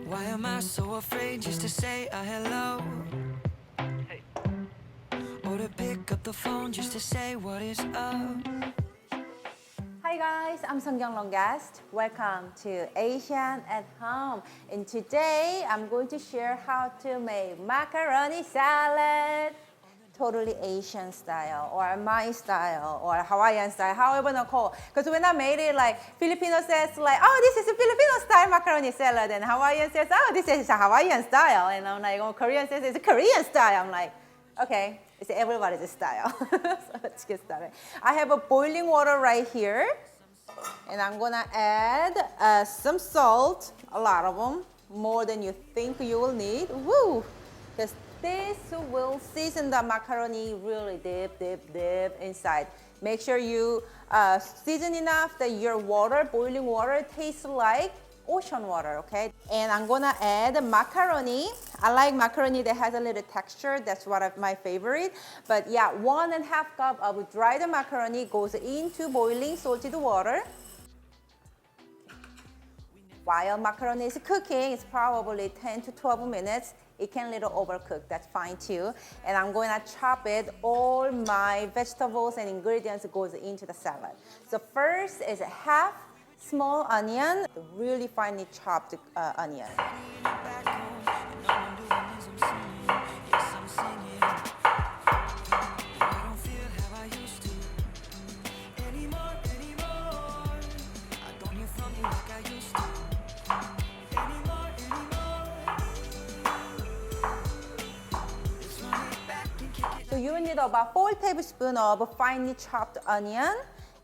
Why am I so afraid just to say a hello? Hey. Or to pick up the phone just to say what is up? Hi guys, I'm Seonkyoung guest. Welcome to Asian at Home. And today I'm going to share how to make macaroni salad. Totally Asian style, or my style, or Hawaiian style, however you call. Because when I made it, like Filipino says, like, oh, this is a Filipino style macaroni salad, and Hawaiian says, oh, this is a Hawaiian style, and I'm like, oh, Korean says it's a Korean style. I'm like, okay, it's everybody's style. So let's get started. I have a boiling water right here, and I'm gonna add some salt, a lot of them, more than you think you will need. Woo! Because this will season the macaroni really deep inside. Make sure you season enough that your water, boiling water, tastes like ocean water, okay? And I'm gonna add macaroni. I like macaroni that has a little texture. That's one of my favorite. But yeah, 1.5 cup of dried macaroni goes into boiling salted water. While macaroni is cooking, it's probably 10 to 12 minutes. It can little overcook, that's fine too. And I'm going to chop it. All my vegetables and ingredients goes into the salad. So first is a half small onion, really finely chopped onion. So you need about 4 tablespoons of finely chopped onion,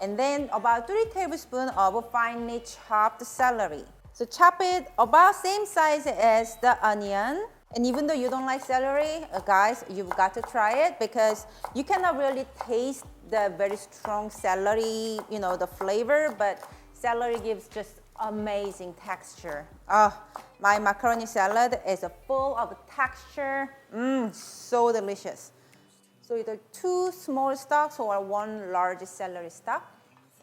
and then about 3 tablespoons of finely chopped celery. So chop it about same size as the onion. And even though you don't like celery, guys, you've got to try it because you cannot really taste the very strong celery, you know, the flavor, but celery gives just amazing texture. Oh, my macaroni salad is full of texture. So delicious. So either 2 small stalks or 1 large celery stalk,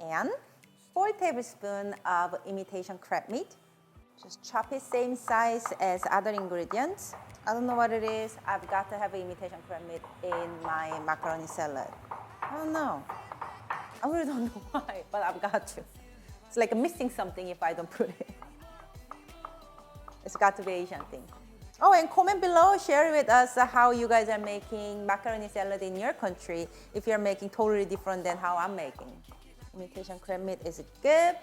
and 4 tablespoons of imitation crab meat. Just chop it same size as other ingredients. I don't know what it is. I've got to have imitation crab meat in my macaroni salad. I don't know. I really don't know why, but I've got to. It's like missing something if I don't put it. It's got to be Asian thing. Oh, and comment below, share with us how you guys are making macaroni salad in your country, if you're making totally different than how I'm making. Imitation crab meat is good,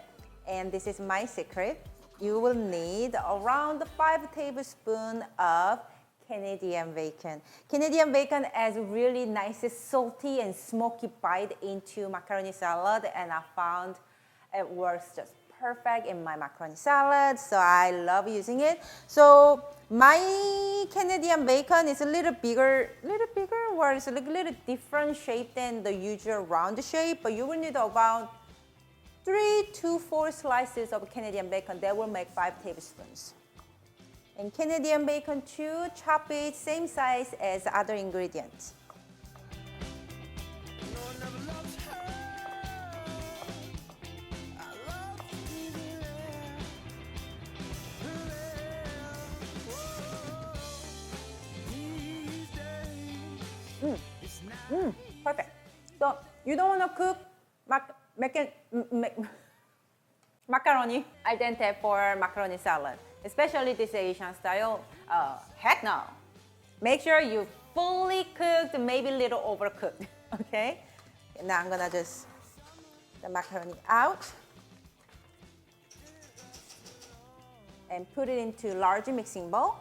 and this is my secret. You will need around 5 tablespoons of Canadian bacon. Canadian bacon has really nice salty and smoky bite into macaroni salad, and I found it works just perfect in my macaroni salad, so I love using it. So my Canadian bacon is a little bigger, or it's a little different shape than the usual round shape, but you will need about 3 to 4 slices of Canadian bacon. That will make 5 tablespoons. And Canadian bacon too, chop it same size as other ingredients. Perfect. So you don't want to cook macaroni al dente for macaroni salad, especially this Asian style. Heck no. Make sure you fully cooked, maybe a little overcooked. Okay. And now I'm gonna just the macaroni out and put it into large mixing bowl.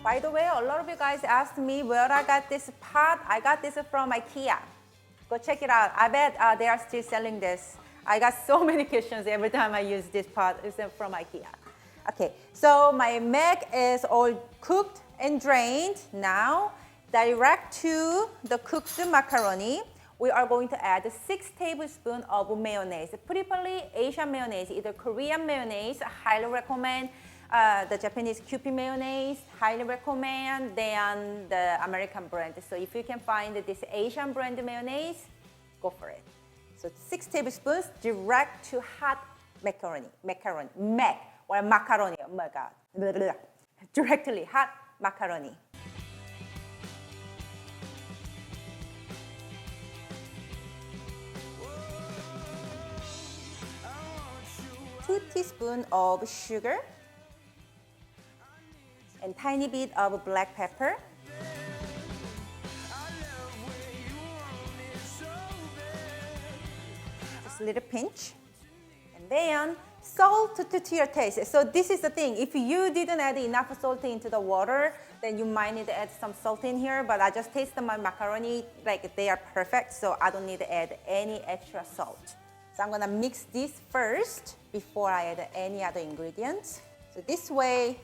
By the way, a lot of you guys asked me where I got this pot. I got this from IKEA. Go check it out. I bet they are still selling this. I got so many questions every time I use this pot. It's from IKEA. Okay, so my mac is all cooked and drained. Now, direct to the cooked macaroni, we are going to add 6 tablespoons of mayonnaise. Preferably Asian mayonnaise, either Korean mayonnaise, I highly recommend. the Japanese Kewpie mayonnaise, highly recommend, than the American brand. So if you can find this Asian brand mayonnaise, go for it. So 6 tablespoons direct to hot macaroni, or macaroni, oh my God. Directly hot macaroni. 2 teaspoons of sugar and tiny bit of black pepper. Just a little pinch. And then salt to your taste. So this is the thing. If you didn't add enough salt into the water, then you might need to add some salt in here. But I just tasted my macaroni like they are perfect, so I don't need to add any extra salt. So I'm gonna mix this first before I add any other ingredients. So this way,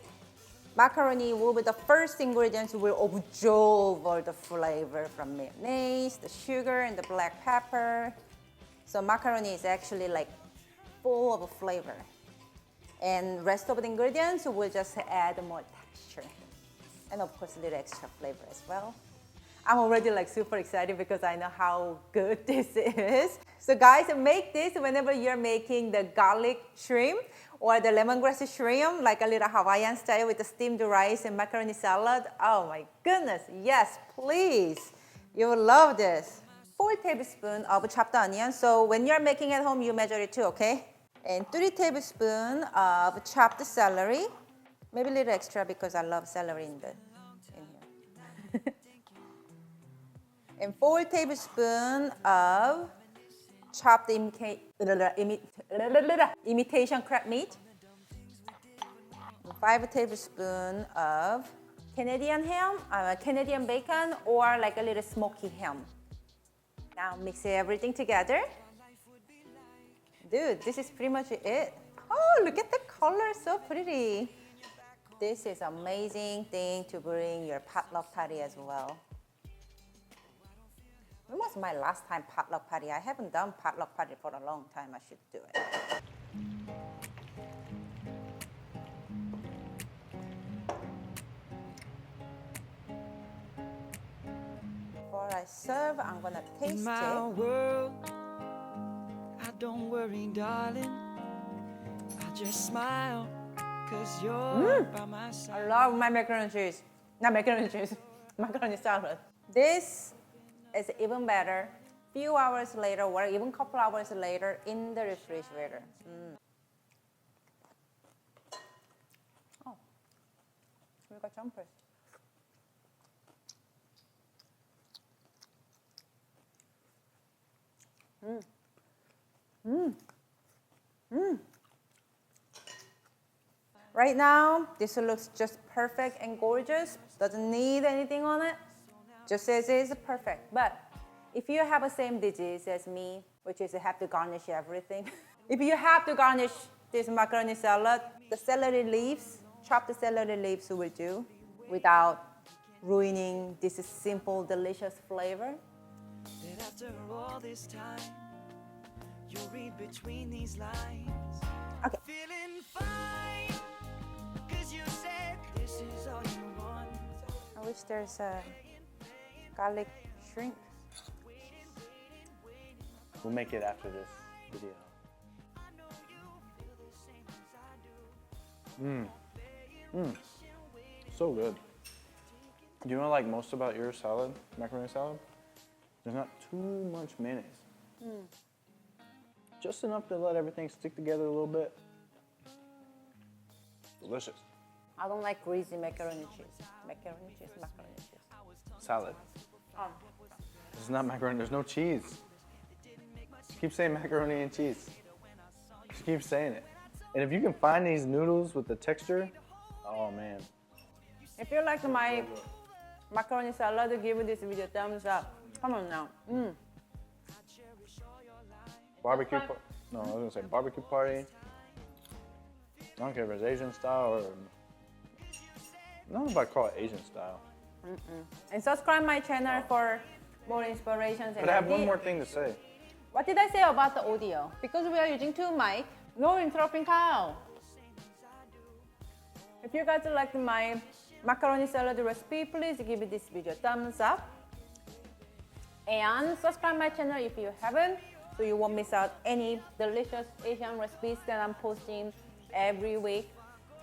macaroni will be the first ingredients will absorb all the flavor from mayonnaise, the sugar, and the black pepper. So macaroni is actually like full of flavor. And rest of the ingredients will just add more texture. And of course, a little extra flavor as well. I'm already like super excited because I know how good this is. So guys, make this whenever you're making the garlic shrimp or the lemongrass shrimp, like a little Hawaiian style with the steamed rice and macaroni salad. Oh my goodness, yes, please. You will love this. 4 tablespoons of chopped onion. So when you're making at home, you measure it too, okay? And 3 tablespoons of chopped celery. Maybe a little extra because I love celery in here. And 4 tablespoons of chopped imitation crab meat. And 5 tablespoons of Canadian ham, Canadian bacon, or like a little smoky ham. Now mix everything together. Dude, this is pretty much it. Oh, look at the color, so pretty. This is amazing thing to bring your potluck party as well. When was my last time potluck party? I haven't done potluck party for a long time. I should do it. Before I serve, I'm gonna taste In my it. world, I don't worry, darling. I just smile, 'cause you're by my side. I love my macaroni and cheese. Not macaroni and cheese, macaroni salad. This is even better. Few hours later, or even couple hours later, in the refrigerator. Oh, we got jumpers. Right now, this looks just perfect and gorgeous. Doesn't need anything on it. Just as is perfect. But if you have the same disease as me, which is you have to garnish everything. If you have to garnish this macaroni salad, the celery leaves, chopped celery leaves will do without ruining this simple, delicious flavor. That after all this time, you read between these lines. Okay. Feeling fine, 'cause you said this is all you want. I wish there's a garlic shrimp. We'll make it after this video. So good. Do you know what I like most about your salad, macaroni salad? There's not too much mayonnaise. Just enough to let everything stick together a little bit. Delicious. I don't like greasy macaroni cheese. Macaroni cheese. Salad. This is not macaroni, there's no cheese. Just keep saying macaroni and cheese. Just keep saying it. And if you can find these noodles with the texture, oh man. If you like my macaroni salad, give this video a thumbs up. Come on now. Barbecue party. No, I was gonna say barbecue party. I don't care if it's Asian style or. I don't know if I call it Asian style. And subscribe my channel for more inspirations. But I have one more thing to say. What did I say about the audio? Because we are using 2 mics, no interrupting cow. If you guys like my macaroni salad recipe, please give this video a thumbs up. And subscribe my channel if you haven't, so you won't miss out any delicious Asian recipes that I'm posting every week.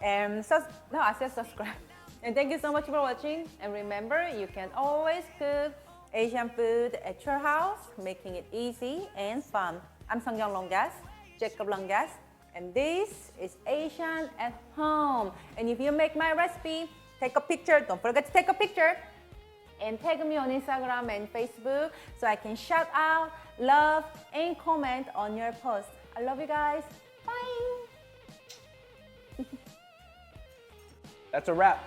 And I said subscribe. And thank you so much for watching. And remember, you can always cook Asian food at your house, making it easy and fun. I'm Seonkyoung Longas, Jacob Longas, and this is Asian at Home. And if you make my recipe, take a picture. Don't forget to take a picture. And tag me on Instagram and Facebook so I can shout out, love, and comment on your post. I love you guys. Bye. That's a wrap.